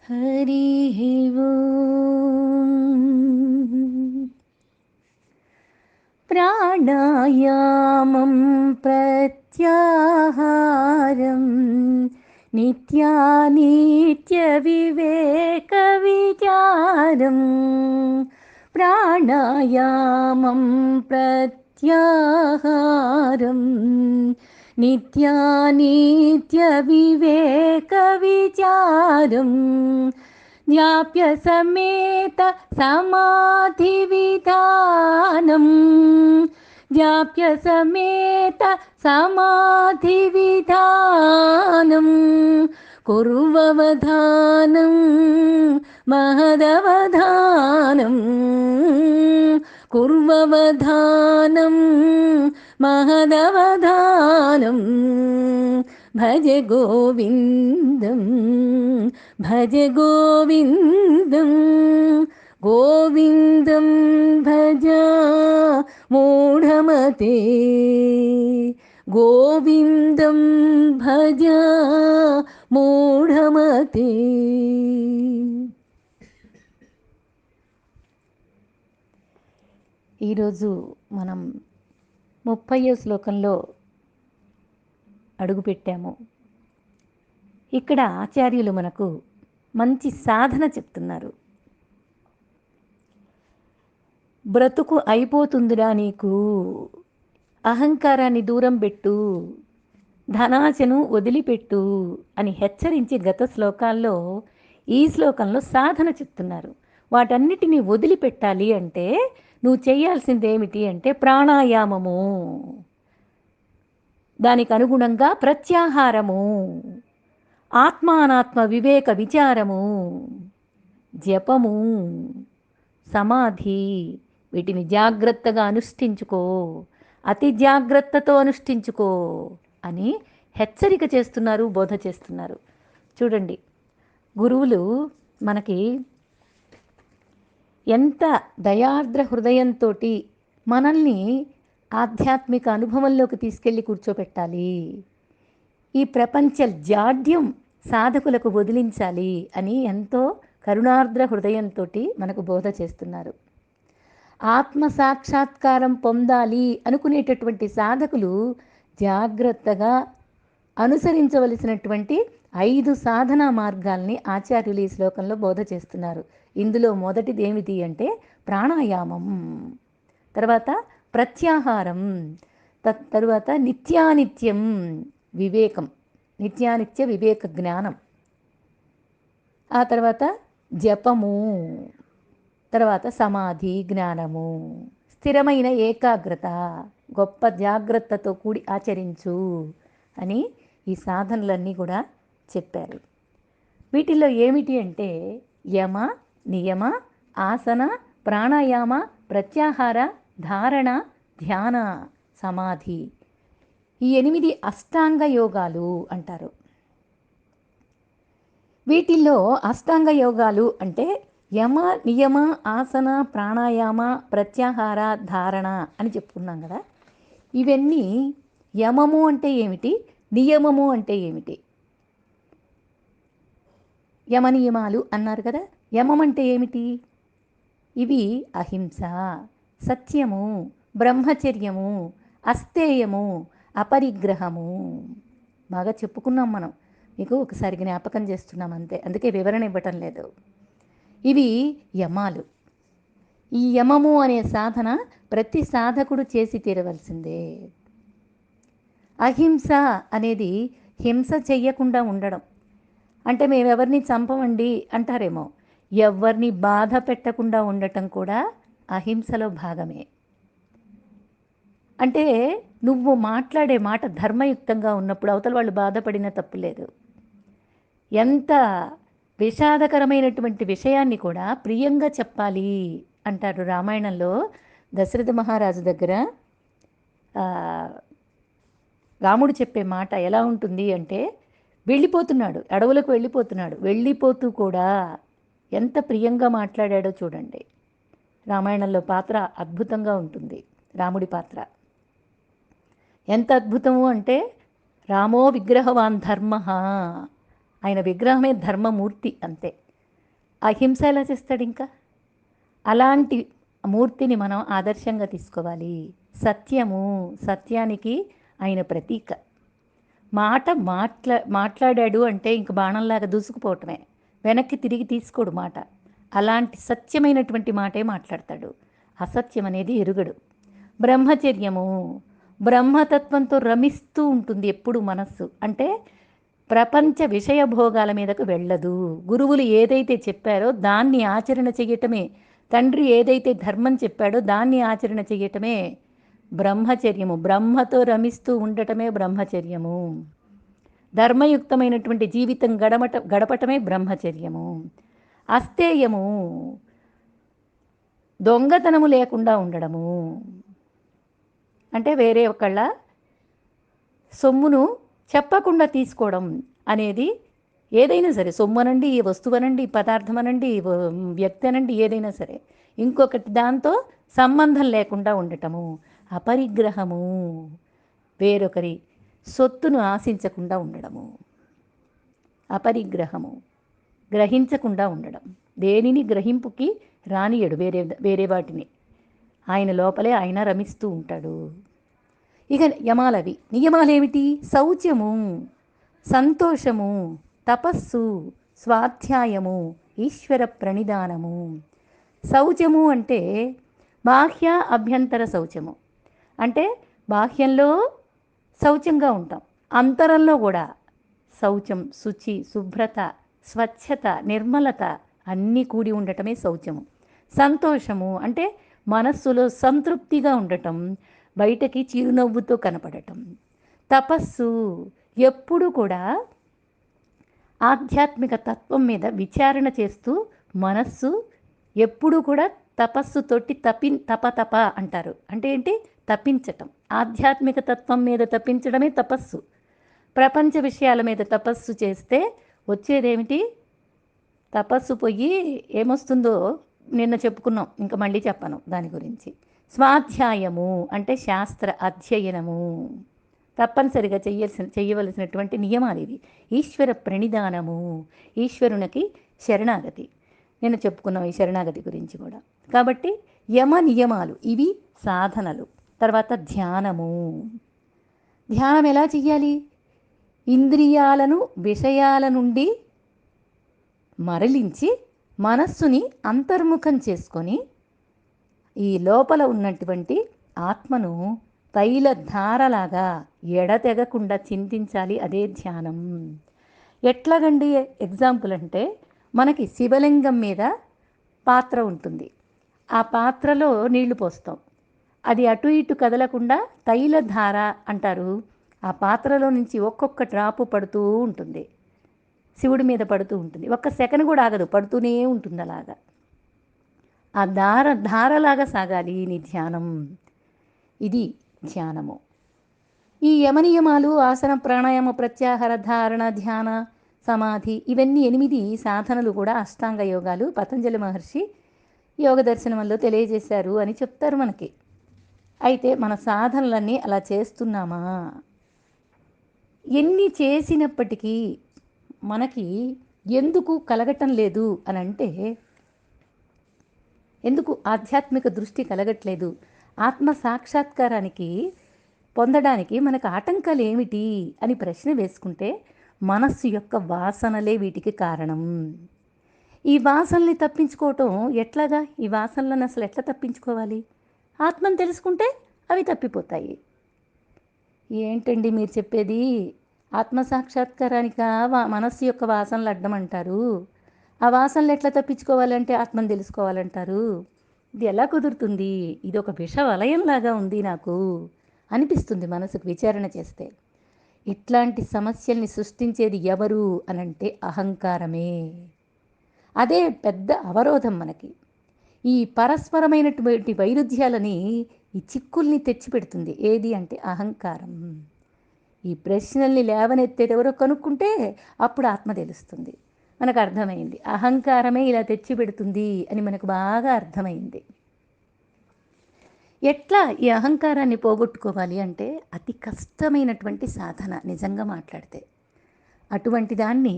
हरिः ओम्। प्राणायामं प्रत्याहारं नित्यानित्यविवेकविचारम् प्राणायामं प्रत्याहारं नित्यानित्यविवेकविचारम् ज्ञाप्य समेत समाधिविधानम् ज्ञाप्य समेत समाधिविधानम् कुर्ववधानम् महदवधानम् कुर्ववधानम् महदवधानम् भज गोविन्दं भज गोविन्दं गोविन्दं भज मूढमते गोविन्दं भज मूढमते। ఈరోజు మనం 30వ శ్లోకంలో అడుగుపెట్టాము. ఇక్కడ ఆచార్యులు మనకు మంచి సాధన చెప్తున్నారు. బ్రతుకు అయిపోతుందిరా నీకు, అహంకారాన్ని దూరం పెట్టు, ధనాశను వదిలిపెట్టు అని హెచ్చరించి గత శ్లోకాల్లో ఈ శ్లోకంలో సాధన చెప్తున్నారు. వాటన్నిటినీ వదిలిపెట్టాలి అంటే నువ్వు చేయాల్సింది ఏమిటి అంటే ప్రాణాయామము, దానికి అనుగుణంగా ప్రత్యాహారము, ఆత్మానాత్మ వివేక విచారము, జపము, సమాధి, వీటిని జాగ్రత్తగా అనుష్ఠించుకో, అతి జాగ్రత్తతో అనుష్ఠించుకో అని హెచ్చరిక చేస్తున్నారు, బోధ చేస్తున్నారు. చూడండి, గురువులు మనకి ఎంత దయార్ద్ర హృదయంతో మనల్ని ఆధ్యాత్మిక అనుభవంలోకి తీసుకెళ్ళి కూర్చోపెట్టాలి, ఈ ప్రపంచ జాడ్యం సాధకులకు వదిలించాలి అని ఎంతో కరుణార్ద్ర హృదయంతో మనకు బోధ చేస్తున్నారు. ఆత్మ సాక్షాత్కారం పొందాలి అనుకునేటటువంటి సాధకులు జాగ్రత్తగా అనుసరించవలసినటువంటి 5 సాధనా మార్గాల్ని ఆచార్యులు ఈ శ్లోకంలో బోధ చేస్తున్నారు. ఇందులో మొదటిది ఏమిటి అంటే ప్రాణాయామం, తర్వాత ప్రత్యాహారం, తరువాత నిత్యానిత్యం వివేకం, నిత్యానిత్య వివేక జ్ఞానం, ఆ తర్వాత జపము, తర్వాత సమాధి జ్ఞానము, స్థిరమైన ఏకాగ్రత, గొప్ప జాగ్రత్తతో కూడి ఆచరించు అని ఈ సాధనలన్నీ కూడా చెప్పారు. వీటిల్లో ఏమిటి అంటే యమ, నియమ, ఆసన, ప్రాణాయామ, ప్రత్యాహార, ధారణ, ధ్యాన, సమాధి, ఈ 8 అష్టాంగ యోగాలు అంటారు. వీటిల్లో అష్టాంగ యోగాలు అంటే యమ, నియమ, ఆసన, ప్రాణాయామ, ప్రత్యాహార, ధారణ అని చెప్పుకున్నాం కదా. ఇవన్నీ యమము అంటే ఏమిటి, నియమము అంటే ఏమిటి? యమ నియమాలు అన్నారు కదా. యమం అంటే ఏమిటి? ఇవి అహింస, సత్యము, బ్రహ్మచర్యము, అస్తేయము, అపరిగ్రహము. బాగా చెప్పుకున్నాం మనం, మీకు ఒకసారి జ్ఞాపకం చేస్తున్నాం అంతే, అందుకే వివరణ ఇవ్వటం లేదు. ఇవి యమాలు. ఈ యమము అనే సాధన ప్రతి సాధకుడు చేసి తీరవలసిందే. అహింస అనేది హింస చెయ్యకుండా ఉండడం. అంటే మేము ఎవరిని చంపమండి అంటారేమో, ఎవరిని బాధ పెట్టకుండా ఉండటం కూడా అహింసలో భాగమే. అంటే నువ్వు మాట్లాడే మాట ధర్మయుక్తంగా ఉన్నప్పుడు అవతల వాళ్ళు బాధపడిన తప్పు లేదు. ఎంత విషాదకరమైనటువంటి విషయాన్ని కూడా ప్రియంగా చెప్పాలి అంటారు. రామాయణంలో దశరథ మహారాజు దగ్గర రాముడు చెప్పే మాట ఎలా ఉంటుంది అంటే, వెళ్ళిపోతున్నాడు, అడవులకు వెళ్ళిపోతున్నాడు, వెళ్ళిపోతూ కూడా ఎంత ప్రియంగా మాట్లాడాడో చూడండి. రామాయణంలో పాత్ర అద్భుతంగా ఉంటుంది, రాముడి పాత్ర. ఎంత అద్భుతము అంటే, రామో విగ్రహవాన్ ధర్మ, ఆయన విగ్రహమే ధర్మమూర్తి అంతే. అహింస ఎలా చేస్తాడు ఇంకా? అలాంటి మూర్తిని మనం ఆదర్శంగా తీసుకోవాలి. సత్యము, సత్యానికి ఆయన ప్రతీక. మాట మాట్లాడాడు అంటే ఇంక బాణంలాగా దూసుకుపోవటమే. వెనక్కి తిరిగి తీసుకోడు మాట. అలాంటి సత్యమైనటువంటి మాటే మాట్లాడతాడు. అసత్యం అనేది ఎరుగడు. బ్రహ్మచర్యము, బ్రహ్మతత్వంతో రమిస్తూ ఉంటుంది ఎప్పుడు మనస్సు. అంటే ప్రపంచ విషయ భోగాల మీదకు వెళ్ళదు. గురువులు ఏదైతే చెప్పారో దాన్ని ఆచరణ చెయ్యటమే, తండ్రి ఏదైతే ధర్మం చెప్పాడో దాన్ని ఆచరణ చెయ్యటమే బ్రహ్మచర్యము. బ్రహ్మతో రమిస్తూ ఉండటమే బ్రహ్మచర్యము. ధర్మయుక్తమైనటువంటి జీవితం గడపటమే బ్రహ్మచర్యము. అస్తేయము, దొంగతనము లేకుండా ఉండడము. అంటే వేరే ఒకళ్ళ సొమ్మును చెప్పకుండా తీసుకోవడం అనేది, ఏదైనా సరే, సొమ్మనండి, వస్తువనండి, పదార్థమనండి, వ్యక్తి అనండి, ఏదైనా సరే ఇంకొకటి దాంతో సంబంధం లేకుండా ఉండటము. అపరిగ్రహము, వేరొకరి సొత్తును ఆశించకుండా ఉండడము. అపరిగ్రహము, గ్రహించకుండా ఉండడం. దేనిని గ్రహింపుకి రానియడు, వేరే వాటిని. ఆయన లోపలే ఆయన రమిస్తూ ఉంటాడు. ఇక యమాలవి, నియమాలేమిటి? శౌచము, సంతోషము, తపస్సు, స్వాధ్యాయము, ఈశ్వర ప్రణిధానము. శౌచము అంటే బాహ్య అభ్యంతర శౌచము. అంటే బాహ్యంలో శౌచంగా ఉంటాం, అంతరంలో కూడా శౌచం, శుచి, శుభ్రత, స్వచ్ఛత, నిర్మలత అన్నీ కూడి ఉండటమే శౌచము. సంతోషము అంటే మనస్సులో సంతృప్తిగా ఉండటం, బయటకి చిరునవ్వుతో కనపడటం. తపస్సు, ఎప్పుడు కూడా ఆధ్యాత్మిక తత్వం మీద విచారణ చేస్తూ మనస్సు ఎప్పుడు కూడా తపస్సుతోటి తప అంటారు. అంటే ఏంటి? తప్పించటం. ఆధ్యాత్మిక తత్వం మీద తప్పించడమే తపస్సు. ప్రపంచ విషయాల మీద తపస్సు చేస్తే వచ్చేదేమిటి? తపస్సు పోయి ఏమొస్తుందో నిన్న చెప్పుకున్నాం, ఇంకా మళ్ళీ చెప్పను దాని గురించి. స్వాధ్యాయము అంటే శాస్త్ర అధ్యయనము, తప్పనిసరిగా చేయవలసినటువంటి నియమాలు ఇవి. ఈశ్వర ప్రణిధానము, ఈశ్వరునికి శరణాగతి. నేను చెప్పుకున్నాం ఈ శరణాగతి గురించి కూడా. కాబట్టి యమ నియమాలు ఇవి సాధనలు. తర్వాత ధ్యానము. ధ్యానం ఎలా చెయ్యాలి? ఇంద్రియాలను విషయాల నుండి మరలించి మనస్సుని అంతర్ముఖం చేసుకొని ఈ లోపల ఉన్నటువంటి ఆత్మను తైలధారలాగా ఎడతెగకుండా చింతించాలి. అదే ధ్యానం. ఎట్లాగండి ఎగ్జాంపుల్ అంటే, మనకి శివలింగం మీద పాత్ర ఉంటుంది. ఆ పాత్రలో నీళ్లు పోస్తాం, అది అటు ఇటు కదలకుండా తైలధార అంటారు. ఆ పాత్రలో నుంచి ఒక్కొక్క డ్రాపు పడుతూ ఉంటుంది, శివుడి మీద పడుతూ ఉంటుంది. ఒక్క సెకండ్ కూడా ఆగదు, పడుతూనే ఉంటుంది అలాగా. ఆ ధారలాగా సాగాలి నీ ధ్యానం. ఇది ధ్యానము. ఈ యమనియమాలు, ఆసన, ప్రాణాయామ, ప్రత్యాహార, ధారణ, ధ్యాన, సమాధి, ఇవన్నీ 8 సాధనలు కూడా అష్టాంగ యోగాలు పతంజలి మహర్షి యోగ దర్శనంలో తెలియజేశారు అని చెప్తారు మనకి. అయితే మన సాధనలన్నీ అలా చేస్తున్నామా? ఎన్ని చేసినప్పటికీ మనకి ఎందుకు కలగటం లేదు అని అంటే, ఎందుకు ఆధ్యాత్మిక దృష్టి కలగట్లేదు? ఆత్మ సాక్షాత్కారానికి పొందడానికి మనకు ఆటంకాలు ఏమిటి అని ప్రశ్న వేసుకుంటే, మనస్సు యొక్క వాసనలే వీటికి కారణం. ఈ వాసనల్ని తప్పించుకోవటం ఎట్లాగా? ఈ వాసనలను అసలు ఎట్లా తప్పించుకోవాలి? ఆత్మను తెలుసుకుంటే అవి తప్పిపోతాయి. ఏంటండి మీరు చెప్పేది? ఆత్మసాక్షాత్కారానికా మనస్సు యొక్క వాసనలు అడ్డమంటారు? ఆ వాసనలు ఎట్లా తప్పించుకోవాలంటే ఆత్మను తెలుసుకోవాలంటారు? ఇది ఎలా కుదురుతుంది? ఇది ఒక విష వలయంలాగా ఉంది నాకు అనిపిస్తుంది మనసుకు విచారణ చేస్తే. ఇట్లాంటి సమస్యల్ని సృష్టించేది ఎవరు అనంటే అహంకారమే. అదే పెద్ద అవరోధం మనకి. ఈ పరస్పరమైనటువంటి వైరుధ్యాలని, ఈ చిక్కుల్ని తెచ్చిపెడుతుంది. ఏది అంటే అహంకారం. ఈ ప్రశ్నల్ని లేవనెత్తేదెవరో కనుక్కుంటే అప్పుడు ఆత్మ తెలుస్తుంది. మనకు అర్థమైంది, అహంకారమే ఇలా తెచ్చిపెడుతుంది అని మనకు బాగా అర్థమైంది. ఎట్లా ఈ అహంకారాన్ని పోగొట్టుకోవాలి అంటే అతి కష్టమైనటువంటి సాధన నిజంగా మాట్లాడితే. అటువంటి దాన్ని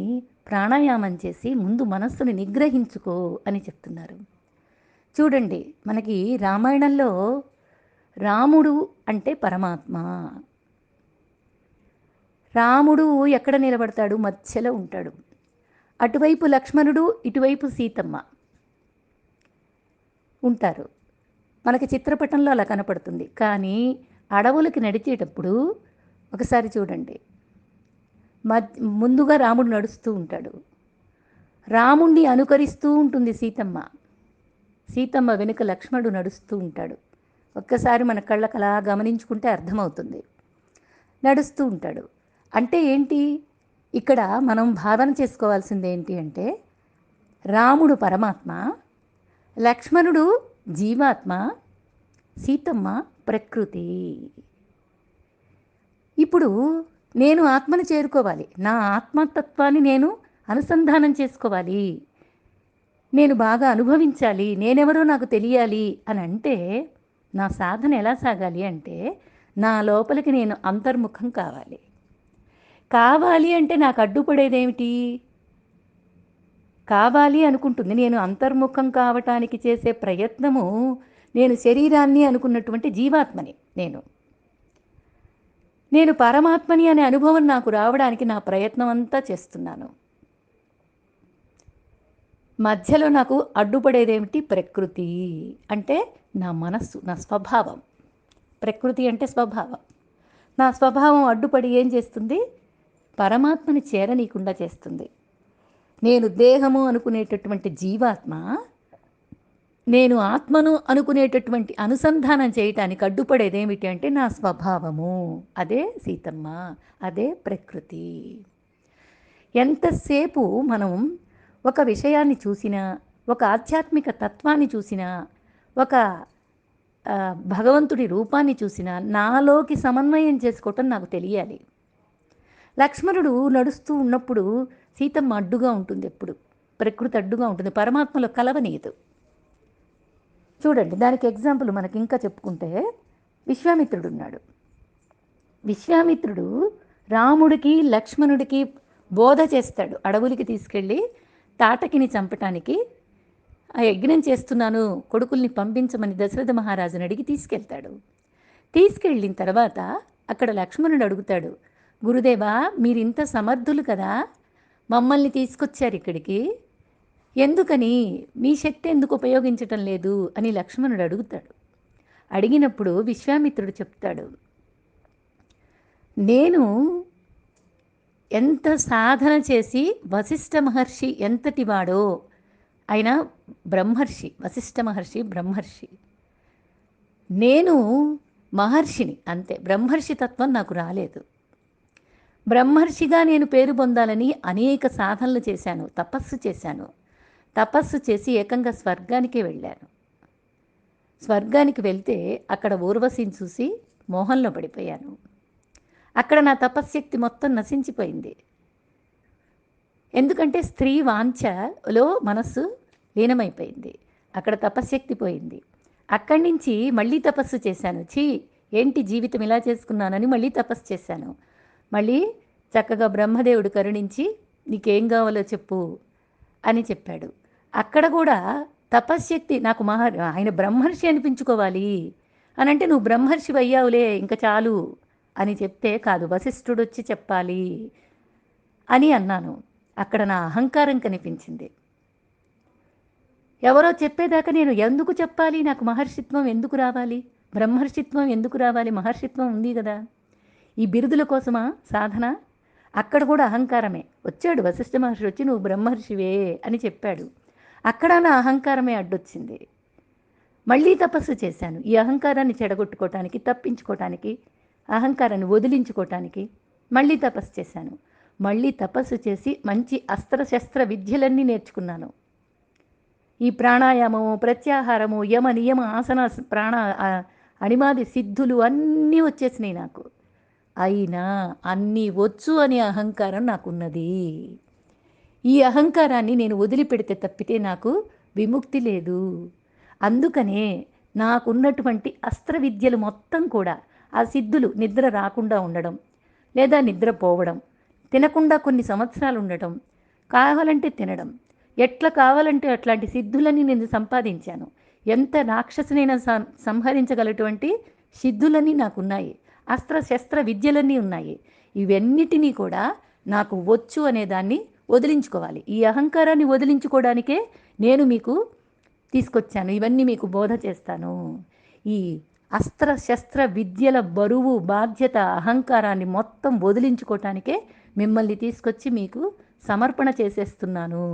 ప్రాణాయామం చేసి ముందు మనస్సుని నిగ్రహించుకో అని చెప్తున్నారు. చూడండి, మనకి రామాయణంలో రాముడు అంటే పరమాత్మ. రాముడు ఎక్కడ నిలబడతాడు? మధ్యలో ఉంటాడు. అటువైపు లక్ష్మణుడు, ఇటువైపు సీతమ్మ ఉంటారు. మనకి చిత్రపటంలో అలా కనపడుతుంది. కానీ అడవులకి నడిచేటప్పుడు ఒకసారి చూడండి, ముందుగా రాముడు నడుస్తూ ఉంటాడు. రాముణ్ణి అనుకరిస్తూ ఉంటుంది సీతమ్మ. సీతమ్మ వెనుక లక్ష్మణుడు నడుస్తూ ఉంటాడు. ఒక్కసారి మన కళ్ళకు అలా గమనించుకుంటే అర్థమవుతుంది. నడుస్తూ ఉంటాడు. అంటే ఏంటి? ఇక్కడ మనం భావన చేసుకోవాల్సింది ఏంటి అంటే, రాముడు పరమాత్మ, లక్ష్మణుడు జీవాత్మ, సీతమ్మ ప్రకృతి. ఇప్పుడు నేను ఆత్మను చేరుకోవాలి, నా ఆత్మతత్వాన్ని నేను అనుసంధానం చేసుకోవాలి, నేను బాగా అనుభవించాలి, నేనెవరో నాకు తెలియాలి అని అంటే నా సాధన ఎలా సాగాలి అంటే, నా లోపలికి నేను అంతర్ముఖం కావాలి. కావాలి అంటే నాకు అడ్డుపడేదేమిటి? కావాలి అనుకుంటుంది. నేను అంతర్ముఖం కావటానికి చేసే ప్రయత్నము, నేను శరీరాన్ని అనుకున్నటువంటి జీవాత్మని, నేను పరమాత్మని అనే అనుభవం నాకు రావడానికి నా ప్రయత్నం అంతా చేస్తున్నాను. మధ్యలో నాకు అడ్డుపడేదేమిటి? ప్రకృతి అంటే నా మనస్సు, నా స్వభావం. ప్రకృతి అంటే స్వభావం. నా స్వభావం అడ్డుపడి ఏం చేస్తుంది? పరమాత్మని చేరనీయకుండా చేస్తుంది. నేను దేహము అనుకునేటటువంటి జీవాత్మ, నేను ఆత్మను అనుకునేటటువంటి అనుసంధానం చేయటానికి అడ్డుపడేదేమిటి అంటే నా స్వభావము. అదే సీతమ్మ, అదే ప్రకృతి. ఎంతసేపు మనం ఒక విషయాన్ని చూసినా, ఒక ఆధ్యాత్మిక తత్వాన్ని చూసినా, ఒక భగవంతుడి రూపాన్ని చూసినా నాలోకి సమన్వయం చేసుకోవటం నాకు తెలియాలి. లక్ష్మణుడు నడుస్తూ ఉన్నప్పుడు సీతమ్మ అడ్డుగా ఉంటుంది, ఎప్పుడు ప్రకృతి అడ్డుగా ఉంటుంది, పరమాత్మలో కలవనీయదు. చూడండి, దానికి ఎగ్జాంపుల్ మనకి ఇంకా చెప్పుకుంటే విశ్వామిత్రుడు ఉన్నాడు. విశ్వామిత్రుడు రాముడికి లక్ష్మణుడికి బోధ చేస్తాడు. అడవులకి తీసుకెళ్ళి తాటకిని చంపటానికి ఆ యజ్ఞం చేస్తున్నాను, కొడుకుల్ని పంపించమని దశరథ మహారాజుని అడిగి తీసుకెళ్తాడు. తీసుకెళ్ళిన తర్వాత అక్కడ లక్ష్మణుడు అడుగుతాడు, గురుదేవా మీరింత సమర్థులు కదా, మమ్మల్ని తీసుకొచ్చారు ఇక్కడికి, ఎందుకని మీ శక్తి ఎందుకు ఉపయోగించటం లేదు అని లక్ష్మణుడు అడుగుతాడు. అడిగినప్పుడు విశ్వామిత్రుడు చెప్తాడు, నేను ఎంత సాధన చేసి, వశిష్ఠ మహర్షి ఎంతటి వాడో, ఆయన బ్రహ్మర్షి, వశిష్ఠ మహర్షి బ్రహ్మర్షి, నేను మహర్షిని అంతే, బ్రహ్మర్షి తత్వం నాకు రాలేదు. బ్రహ్మర్షిగా నేను పేరు పొందాలని అనేక సాధనలు చేశాను, తపస్సు చేసి ఏకంగా స్వర్గానికే వెళ్ళాను. స్వర్గానికి వెళ్తే అక్కడ ఊర్వశిని చూసి మోహంలో పడిపోయాను. అక్కడ నా తపశ్శక్తి మొత్తం నశించిపోయింది. ఎందుకంటే స్త్రీ వాంఛలో మనస్సు లీనమైపోయింది, అక్కడ తపశ్శక్తి పోయింది. అక్కడి నుంచి మళ్ళీ తపస్సు చేశాను. ఏంటి జీవితం ఇలా చేసుకున్నానని మళ్ళీ తపస్సు చేశాను. మళ్ళీ చక్కగా బ్రహ్మదేవుడు కరుణించి నీకేం కావాలో చెప్పు అని చెప్పాడు. అక్కడ కూడా తపశ్శక్తి నాకు ఆయన బ్రహ్మర్షి అనిపించుకోవాలి అని అంటే, నువ్వు బ్రహ్మర్షి అయ్యావులే ఇంకా చాలు అని చెప్తే, కాదు వశిష్ఠుడు వచ్చి చెప్పాలి అని అన్నాను. అక్కడ నా అహంకారం కనిపించింది. ఎవరో చెప్పేదాకా నేను ఎందుకు చెప్పాలి? నాకు మహర్షిత్వం ఎందుకు రావాలి? బ్రహ్మర్షిత్వం ఎందుకు రావాలి? మహర్షిత్వం ఉంది కదా. ఈ బిరుదుల కోసమా సాధన? అక్కడ కూడా అహంకారమే. వచ్చాడు వశిష్ఠ మహర్షి, వచ్చి నువ్వు బ్రహ్మర్షివే అని చెప్పాడు. అక్కడ నా అహంకారమే అడ్డొచ్చింది. మళ్ళీ తపస్సు చేశాను, ఈ అహంకారాన్ని చెడగొట్టుకోవటానికి, తప్పించుకోవటానికి, అహంకారాన్ని వదిలించుకోవటానికి మళ్ళీ తపస్సు చేశాను. మళ్ళీ తపస్సు చేసి మంచి అస్త్రశస్త్ర విద్యలన్నీ నేర్చుకున్నాను. ఈ ప్రాణాయామము, ప్రత్యాహారము, యమ నియమ ఆసన అణిమాది సిద్ధులు అన్నీ వచ్చేసినాయి నాకు. అయినా అన్నీ వచ్చు అనే అహంకారం నాకున్నది. ఈ అహంకారాన్ని నేను వదిలిపెడితే తప్పితే నాకు విముక్తి లేదు. అందుకనే నాకున్నటువంటి అస్త్ర విద్యలు మొత్తం కూడా, ఆ సిద్ధులు, నిద్ర రాకుండా ఉండడం లేదా నిద్రపోవడం, తినకుండా కొన్ని సంవత్సరాలు ఉండటం, కావాలంటే తినడం, ఎట్లా కావాలంటే అట్లాంటి సిద్ధులని నేను సంపాదించాను. ఎంత రాక్షసునైనా సంహరించగలటువంటి సిద్ధులన్నీ నాకున్నాయి. అస్త్ర శస్త్ర విద్యలన్నీ ఉన్నాయి. ఇవన్నిటినీ కూడా నాకు వచ్చు అనేదాన్ని వదిలించుకోవాలి. ఈ అహంకారాన్ని వదిలించుకోవడానికే నేను మీకు తీసుకొచ్చాను. ఇవన్నీ మీకు బోధ చేస్తాను. ఈ అస్త్ర శస్త్ర విద్యల బరువు, బాధ్యత, అహంకారాన్ని మొత్తం వదిలించుకోవటానికే మిమ్మల్ని తీసుకొచ్చి మీకు సమర్పణ చేసేస్తున్నాను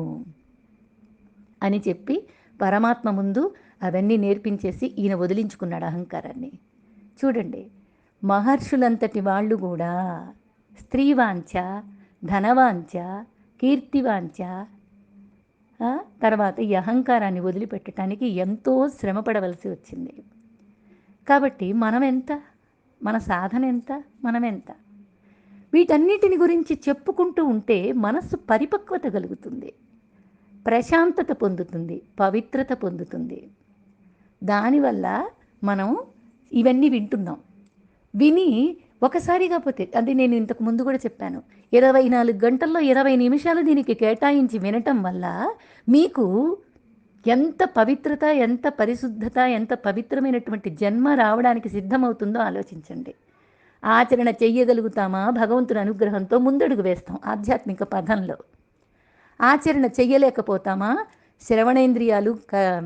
అని చెప్పి పరమాత్మ ముందు అవన్నీ నేర్పించేసి ఈయన వదిలించుకున్నాడు అహంకారాన్ని. చూడండి, మహర్షులంతటి వాళ్ళు కూడా స్త్రీవాంఛ, ధనవాంఛ, కీర్తివాంఛ, తర్వాత ఈ అహంకారాన్ని వదిలిపెట్టడానికి ఎంతో శ్రమ పడవలసి వచ్చింది. కాబట్టి మనం ఎంత, మన సాధన ఎంత, మనం ఎంత, వీటన్నిటిని గురించి చెప్పుకుంటూ ఉంటే మనస్సు పరిపక్వత కలుగుతుంది, ప్రశాంతత పొందుతుంది, పవిత్రత పొందుతుంది. దానివల్ల మనం ఇవన్నీ వింటున్నాం. విని ఒకసారి కాకపోతే, అది నేను ఇంతకు ముందు కూడా చెప్పాను, 24 గంటల్లో 20 నిమిషాలు దీనికి కేటాయించి వినటం వల్ల మీకు ఎంత పవిత్రత, ఎంత పరిశుద్ధత, ఎంత పవిత్రమైనటువంటి జన్మ రావడానికి సిద్ధమవుతుందో ఆలోచించండి. ఆచరణ చెయ్యగలుగుతామా? భగవంతుని అనుగ్రహంతో ముందడుగు వేస్తాం ఆధ్యాత్మిక పదంలో. ఆచరణ చెయ్యలేకపోతామా? శ్రవణేంద్రియాలు,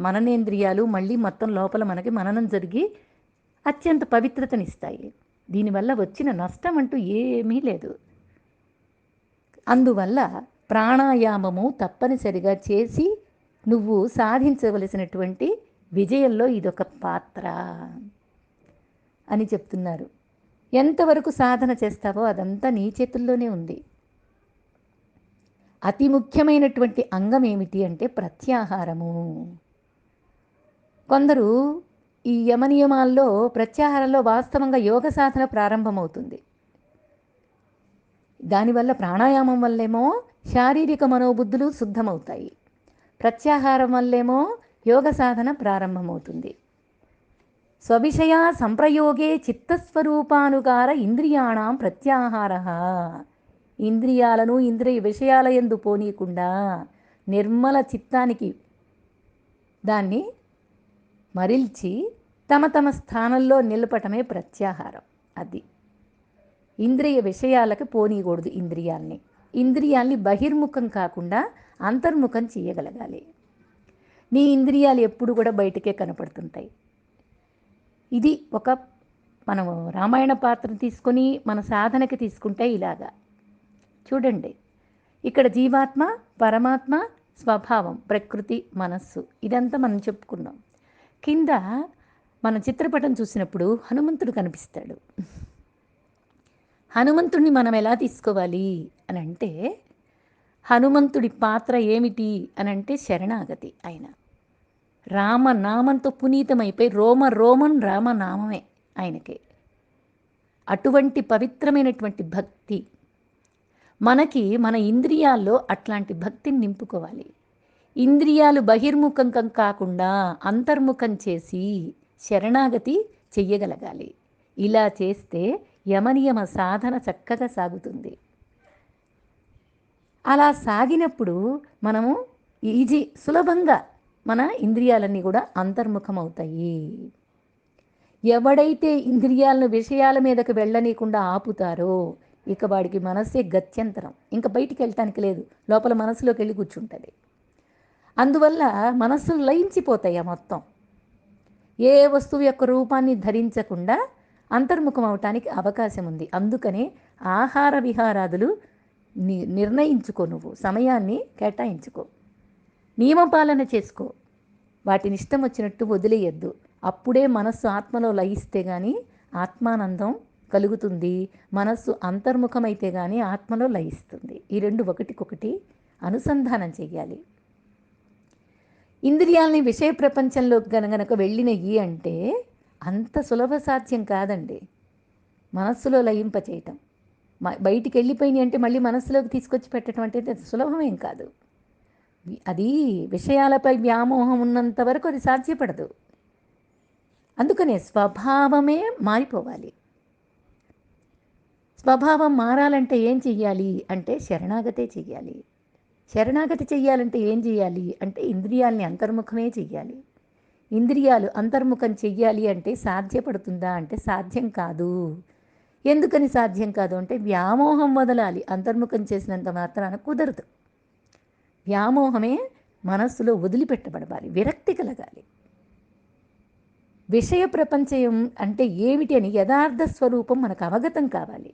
మననేంద్రియాలు మళ్ళీ మొత్తం లోపల మనకి మననం జరిగి అత్యంత పవిత్రతనిస్తాయి. దీనివల్ల వచ్చిన నష్టం అంటూ ఏమీ లేదు. అందువల్ల ప్రాణాయామము తప్పనిసరిగా చేసి నువ్వు సాధించవలసినటువంటి విజయంలో ఇదొక పాత్ర అని చెప్తున్నారు. ఎంతవరకు సాధన చేస్తావో అదంతా నీ చేతుల్లోనే ఉంది. అతి ముఖ్యమైనటువంటి అంగం ఏమిటి అంటే ప్రత్యాహారము. కొందరు ఈ యమనియమాల్లో ప్రత్యాహారంలో వాస్తవంగా యోగ సాధన ప్రారంభమవుతుంది. దానివల్ల ప్రాణాయామం వల్లేమో శారీరక మనోబుద్ధులు శుద్ధమవుతాయి, ప్రత్యాహారం వల్లేమో యోగ సాధన ప్రారంభమవుతుంది. స్వవిషయ సంప్రయోగే చిత్తస్వరూపానుగార ఇంద్రియాణం ప్రత్యాహార. ఇంద్రియాలను ఇంద్రియ విషయాల యందు పోనీయకుండా నిర్మల చిత్తానికి దాన్ని మరిల్చి తమ తమ స్థానంలో నిలపటమే ప్రత్యాహారం. అది ఇంద్రియ విషయాలకు పోనీయకూడదు. ఇంద్రియాల్ని బహిర్ముఖం కాకుండా అంతర్ముఖం చేయగలగాలి. నీ ఇంద్రియాలు ఎప్పుడు కూడా బయటకే కనపడుతుంటాయి. ఇది ఒక మనము రామాయణ పాత్ర తీసుకొని మన సాధనకి తీసుకుంటే ఇలాగా చూడండి. ఇక్కడ జీవాత్మ, పరమాత్మ, స్వభావం, ప్రకృతి, మనస్సు, ఇదంతా మనం చెప్పుకున్నాం. కింద మన చిత్రపటం చూసినప్పుడు హనుమంతుడు కనిపిస్తాడు. హనుమంతుడిని మనం ఎలా తీసుకోవాలి అని అంటే, హనుమంతుడి పాత్ర ఏమిటి అని అంటే శరణాగతి. ఆయన రామనామంతో పునీతమైపోయి రోమం రామనామమే ఆయనకి. అటువంటి పవిత్రమైనటువంటి భక్తి మనకి, మన ఇంద్రియాల్లో అట్లాంటి భక్తిని నింపుకోవాలి. ఇంద్రియాలు బహిర్ముఖం కాకుండా అంతర్ముఖం చేసి శరణాగతి చెయ్యగలగాలి. ఇలా చేస్తే యమనియమ సాధన చక్కగా సాగుతుంది. అలా సాగినప్పుడు మనము సులభంగా మన ఇంద్రియాలన్నీ కూడా అంతర్ముఖం అవుతాయి. ఎవడైతే ఇంద్రియాలను విషయాల మీదకు వెళ్ళనీయకుండా ఆపుతారో ఇక వాడికి మనస్సే గత్యంతరం, ఇంకా బయటికి వెళ్ళటానికి లేదు, లోపల మనసులోకి వెళ్ళి కూర్చుంటుంది. అందువల్ల మనస్సులు లయించిపోతాయి. మొత్తం ఏ వస్తువు యొక్క రూపాన్ని ధరించకుండా అంతర్ముఖం అవటానికి అవకాశం ఉంది. అందుకనే ఆహార విహారాదులు నిర్ణయించుకో, నువ్వు సమయాన్ని కేటాయించుకో, నియమపాలన చేసుకో, వాటిని ఇష్టం వచ్చినట్టు వదిలేయద్దు. అప్పుడే మనస్సు ఆత్మలో లయిస్తే కానీ ఆత్మానందం కలుగుతుంది. మనస్సు అంతర్ముఖమైతే కానీ ఆత్మలో లయిస్తుంది. ఈ రెండు ఒకటికొకటి అనుసంధానం చెయ్యాలి. ఇంద్రియాలని విషయ ప్రపంచంలో గనక వెళ్ళినయి అంటే అంత సులభ సాధ్యం కాదండి. మనస్సులో లయింప చేయటం, బయటికి వెళ్ళిపోయినాయి అంటే మళ్ళీ మనస్సులోకి తీసుకొచ్చి పెట్టడం అంటే సులభమేం కాదు. అది విషయాలపై వ్యామోహం ఉన్నంత వరకు అది సాధ్యపడదు. అందుకనే స్వభావమే మారిపోవాలి. స్వభావం మారాలంటే ఏం చెయ్యాలి అంటే శరణాగతే చెయ్యాలి. శరణాగతి చెయ్యాలంటే ఏం చెయ్యాలి అంటే ఇంద్రియాల్ని అంతర్ముఖమే చెయ్యాలి. ఇంద్రియాలు అంతర్ముఖం చెయ్యాలి అంటే సాధ్యపడుతుందా అంటే సాధ్యం కాదు. ఎందుకని సాధ్యం కాదు అంటే వ్యామోహం వదలాలి. అంతర్ముఖం చేసినంత మాత్రాన కుదరదు. వ్యామోహమే మనస్సులో వదిలిపెట్టబడాలి, విరక్తి కలగాలి. విషయ ప్రపంచం అంటే ఏమిటి అని యథార్థ స్వరూపం మనకు అవగతం కావాలి.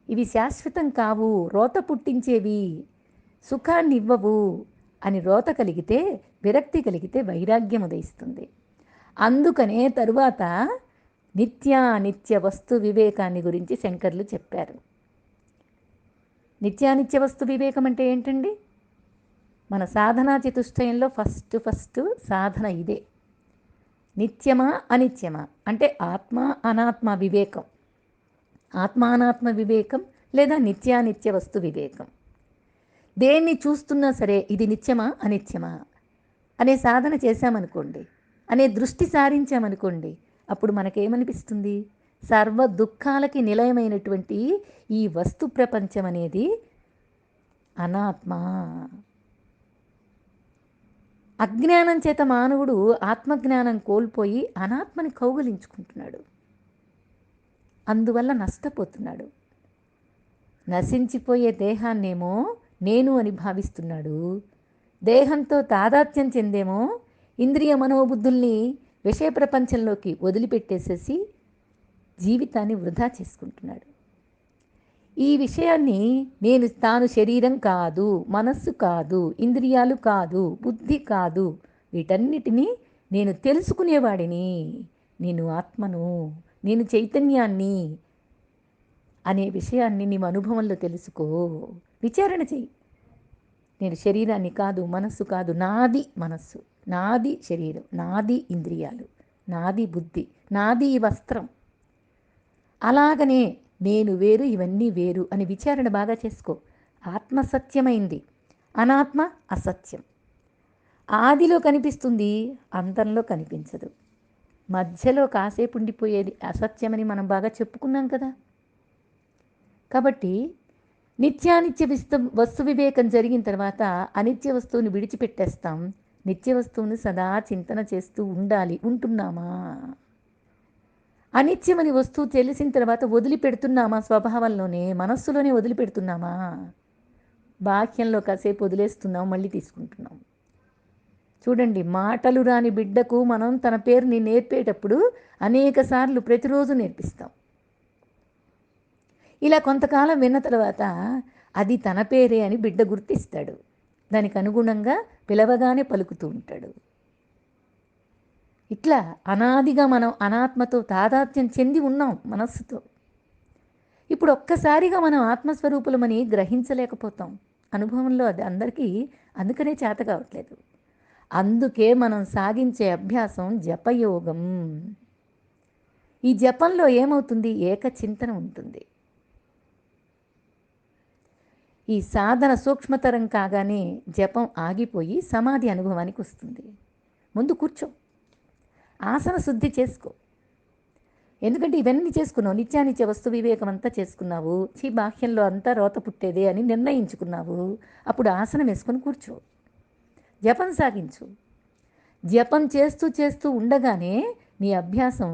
ఇవి శాశ్వతం కావు, రోత పుట్టించేవి, సుఖాన్ని ఇవ్వవు అని రోత కలిగితే, విరక్తి కలిగితే వైరాగ్యం ఉదయిస్తుంది. అందుకనే తరువాత నిత్యానిత్య వస్తు వివేకాన్ని గురించి శంకర్లు చెప్పారు. నిత్యానిత్య వస్తు వివేకం అంటే ఏంటండి? మన సాధనా చతుష్టయంలో ఫస్ట్ సాధన ఇదే. నిత్యమా అనిత్యమా అంటే ఆత్మ అనాత్మ వివేకం, ఆత్మానాత్మ వివేకం లేదా నిత్యానిత్య వస్తు వివేకం. దేన్ని చూస్తున్నా సరే ఇది నిత్యమా అనిత్యమా అనే సాధన చేశామనుకోండి, అనే దృష్టి సారించామనుకోండి, అప్పుడు మనకేమనిపిస్తుంది? సర్వ దుఃఖాలకి నిలయమైనటువంటి ఈ వస్తు ప్రపంచం అనేది అనాత్మ. అజ్ఞానం చేత మానవుడు ఆత్మజ్ఞానం కోల్పోయి అనాత్మని కౌగిలించుకుంటున్నాడు. అందువల్ల నష్టపోతున్నాడు. నశించిపోయే దేహాన్నేమో నేను అని భావిస్తున్నాడు. దేహంతో తాదాత్మ్యం చెందేమో ఇంద్రియ మనోబుద్ధుల్ని విషయ ప్రపంచంలోకి వదిలిపెట్టేసేసి జీవితాన్ని వృధా చేసుకుంటున్నాడు. ఈ విషయాన్ని తాను శరీరం కాదు, మనస్సు కాదు, ఇంద్రియాలు కాదు, బుద్ధి కాదు, వీటన్నిటినీ నేను తెలుసుకునేవాడిని, నేను ఆత్మను, నేను చైతన్యాన్ని అనే విషయాన్ని నీవు అనుభవంలో తెలుసుకో, విచారణ చెయ్యి. నేను శరీరాన్ని కాదు, మనస్సు కాదు, నాది మనస్సు, నాది శరీరం, నాది ఇంద్రియాలు, నాది బుద్ధి, నాది ఈ వస్త్రం. అలాగనే నేను వేరు, ఇవన్నీ వేరు అని విచారణ బాగా చేసుకో. ఆత్మ సత్యమైంది, అనాత్మ అసత్యం. ఆదిలో కనిపిస్తుంది, అంతంలో కనిపించదు. మధ్యలో కాసేపు ఉండిపోయేది అసత్యమని మనం బాగా చెప్పుకున్నాం కదా. కాబట్టి నిత్యానిత్య వస్తు వివేకం జరిగిన తర్వాత అనిత్య వస్తువుని విడిచిపెట్టేస్తాం. నిత్య వస్తువుని సదా చింతన చేస్తూ ఉండాలి. ఉంటున్నామా? అనిత్యమని వస్తువు తెలిసిన తర్వాత వదిలిపెడుతున్నామా? స్వభావంలోనే, మనస్సులోనే వదిలిపెడుతున్నామా? బాహ్యంలో కాసేపు వదిలేస్తున్నాం, మళ్ళీ తీసుకుంటున్నాం. చూడండి, మాటలు రాని బిడ్డకు మనం తన పేరుని నేర్పేటప్పుడు అనేక సార్లు ప్రతిరోజు నేర్పిస్తాం. ఇలా కొంతకాలం విన్న తర్వాత అది తన పేరే అని బిడ్డ గుర్తిస్తాడు. దానికి అనుగుణంగా పిలవగానే పలుకుతూ ఉంటాడు. ఇట్లా అనాదిగా మనం అనాత్మతో తాదాత్మ్యం చెంది ఉన్నాం మనస్సుతో. ఇప్పుడు ఒక్కసారిగా మనం ఆత్మస్వరూపులమని గ్రహించలేకపోతాం. అనుభవంలో అది అందరికీ అందుకనే చేత కావట్లేదు. అందుకే మనం సాగించే అభ్యాసం జపయోగం. ఈ జపంలో ఏమవుతుంది? ఏకచింతన ఉంటుంది. ఈ సాధన సూక్ష్మతరం కాగానే జపం ఆగిపోయి సమాధి అనుభవానికి వస్తుంది. ముందు కూర్చో, ఆసన శుద్ధి చేసుకో. ఎందుకంటే ఇవన్నీ చేసుకున్నావు, నిత్యానిత్య వస్తు వివేకం అంతా చేసుకున్నావు, బాహ్యంలో అంతా రోత పుట్టేదే అని నిర్ణయించుకున్నావు. అప్పుడు ఆసనం వేసుకొని కూర్చో, జపం సాగించు. జపం చేస్తూ చేస్తూ ఉండగానే నీ అభ్యాసం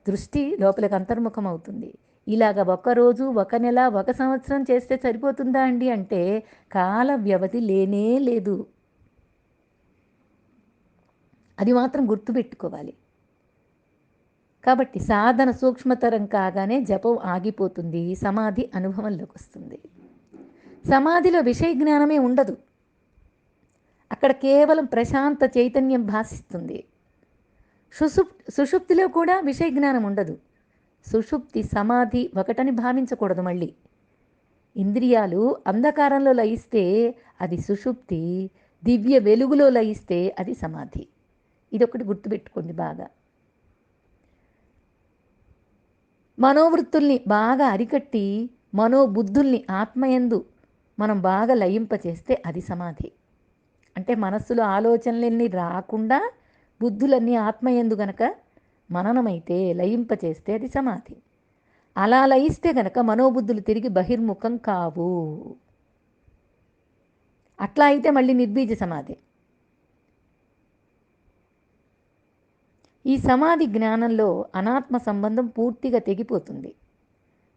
దృష్టి లోపలికి అంతర్ముఖం అవుతుంది. ఇలాగ ఒకరోజు, ఒక నెల, ఒక సంవత్సరం చేస్తే సరిపోతుందా అండి అంటే కాల వ్యవధి లేనే లేదు. అది మాత్రం గుర్తుపెట్టుకోవాలి. కాబట్టి సాధన సూక్ష్మతరం కాగానే జపం ఆగిపోతుంది, సమాధి అనుభవంలోకి వస్తుంది. సమాధిలో విషయ జ్ఞానమే ఉండదు. అక్కడ కేవలం ప్రశాంత చైతన్యం భాసిస్తుంది. సుషుప్తిలో కూడా విషయ జ్ఞానం ఉండదు. సుషుప్తి సమాధి ఒకటని భావించకూడదు. మళ్ళీ ఇంద్రియాలు అంధకారంలో లయిస్తే అది సుషుప్తి, దివ్య వెలుగులో లయిస్తే అది సమాధి. ఇదొకటి గుర్తుపెట్టుకోండి బాగా. మనోవృత్తుల్ని బాగా అరికట్టి మనోబుద్ధుల్ని ఆత్మయందు మనం బాగా లయింపచేస్తే అది సమాధి. అంటే మనస్సులో ఆలోచనలన్నీ రాకుండా బుద్ధులన్నీ ఆత్మయందు గనక మననమైతే, లయింపచేస్తే అది సమాధి. అలా లయిస్తే గనక మనోబుద్ధులు తిరిగి బహిర్ముఖం కావు. అట్లా అయితే మళ్ళీ నిర్బీజ సమాధి. ఈ సమాధి జ్ఞానంలో అనాత్మ సంబంధం పూర్తిగా తెగిపోతుంది.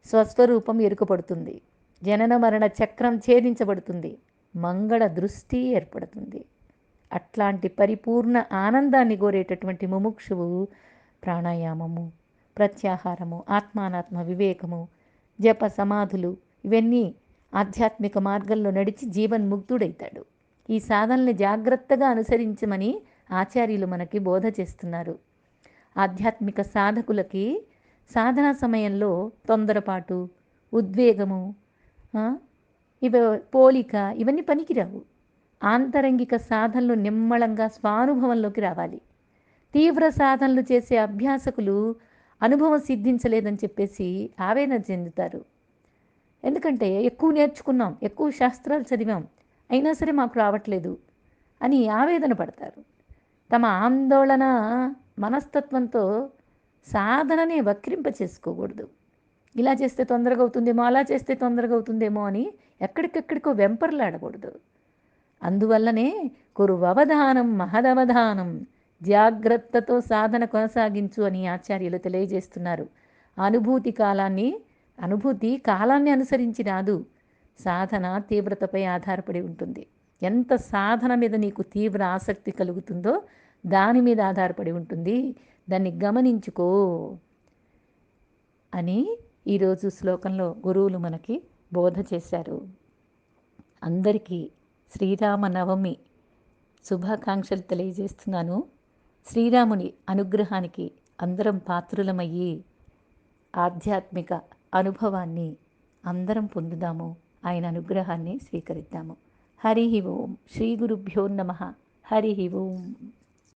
స్వస్వరూపం ఎరుకపడుతుంది. జనన మరణ చక్రం ఛేదించబడుతుంది. మంగళ దృష్టి ఏర్పడుతుంది. అట్లాంటి పరిపూర్ణ ఆనందాన్ని కోరేటటువంటి ముముక్షువు ప్రాణాయామము, ప్రత్యాహారము, ఆత్మానాత్మ వివేకము, జప సమాధులు ఇవన్నీ ఆధ్యాత్మిక మార్గంలో నడిచి జీవన్ముక్తుడైతాడు. ఈ సాధనల్ని జాగ్రత్తగా అనుసరించమని ఆచార్యులు మనకి బోధ చేస్తున్నారు. ఆధ్యాత్మిక సాధకులకి సాధనా సమయంలో తొందరపాటు, ఉద్వేగము, ఇవ పోలిక ఇవన్నీ పనికిరావు. ఆంతరంగిక సాధనలు నిమ్మళంగా స్వానుభవంలోకి రావాలి. తీవ్ర సాధనలు చేసే అభ్యాసకులు అనుభవం సిద్ధించలేదని చెప్పేసి ఆవేదన చెందుతారు. ఎందుకంటే ఎక్కువ నేర్చుకున్నాం, ఎక్కువ శాస్త్రాలు చదివాం, అయినా సరే మాకు రావట్లేదు అని ఆవేదన పడతారు. తమ ఆందోళన మనస్తత్వంతో సాధననే వక్రింప చేసుకోకూడదు. ఇలా చేస్తే తొందరగా అవుతుందేమో, అలా చేస్తే తొందరగా అవుతుందేమో అని ఎక్కడికెక్కడికో వెంపర్లాడకూడదు. అందువల్లనే కురువవధానం మహదవధానం, జాగ్రత్తతో సాధన కొనసాగించు అని ఆచార్యులు తెలియజేస్తున్నారు. అనుభూతి కాలాన్ని అనుసరించి రాదు. సాధన తీవ్రతపై ఆధారపడి ఉంటుంది. ఎంత సాధన మీద నీకు తీవ్ర ఆసక్తి కలుగుతుందో దాని మీద ఆధారపడి ఉంటుంది. దాన్ని గమనించుకో అని ఈరోజు శ్లోకంలో గురువులు మనకి బోధ చేశారు. అందరికీ శ్రీరామనవమి శుభాకాంక్షలు తెలియజేస్తున్నాను. శ్రీరాముని అనుగ్రహానికి అందరం పాత్రులమయ్యి ఆధ్యాత్మిక అనుభవాన్ని అందరం పొందుదాము. ఆయన అనుగ్రహాన్ని స్వీకరిద్దాము. హరి ఓం. శ్రీ గురుభ్యో నమః. హరి ఓం.